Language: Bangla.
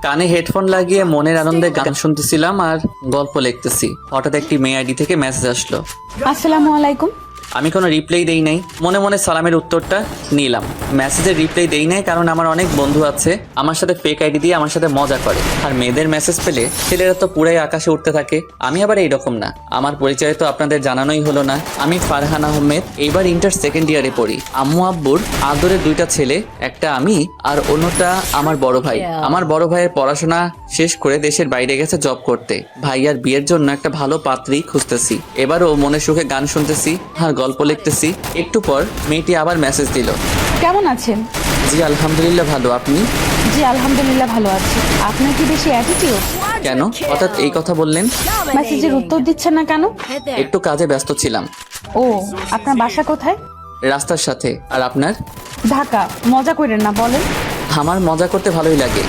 কানে হেডফোন লাগিয়ে মনের আনন্দে গান শুনতেছিলাম আর গল্প লিখতেছি। হঠাৎ একটি মেয়ে আইডি থেকে মেসেজ আসলো। আসসালামু আলাইকুম। আমি কোনো রিপ্লাই দেই নাই, মনে মনে সালামের উত্তরটা নিলাম। মেসেজের রিপ্লাই দেই নাই কারণ আমার অনেক বন্ধু আছে আমার সাথে ফেক আইডি দিয়ে আমার সাথে মজা করে, আর মেয়েদের মেসেজ পেলে ছেলেরা তো পুরাই আকাশে উঠতে থাকে। আমি আবার এইরকম না। আমার পরিচয় তো আপনাদের জানানোই হলো না। আমি ফারহান আহমেদ, এইবার ইন্টার সেকেন্ড ইয়ারে পড়ি। আম্মু আব্বুর আদরের দুইটা ছেলে, একটা আমি আর অন্যটা আমার বড় ভাই। আমার বড় ভাইয়ের পড়াশোনা শেষ করে দেশের বাইরে গেছে জব করতে। ভাইয়ার বিয়ের জন্য একটা ভালো পাত্রী খুঁজতেছি। এবারও মনে সুখে গান শুনতেছি আর গল্প লিখতেছি। একটু পর মেয়েটি আবার মেসেজ দিল। কেমন আছেন? জি আলহামদুলিল্লাহ ভালো, আপনি? জি আলহামদুলিল্লাহ ভালো আছি। আপনার কি বেশি অ্যাটিটিউড? কেন হঠাৎ এই কথা বললেন? মেসেজের উত্তর দিচ্ছেন না কেন? একটু কাজে ব্যস্ত ছিলাম। ও, আপনার বাসা কোথায়? রাস্তার সাথে। আর আপনার? ঢাকা। মজা করেন না, বলেন। আমার মজা করতে ভালোই লাগে।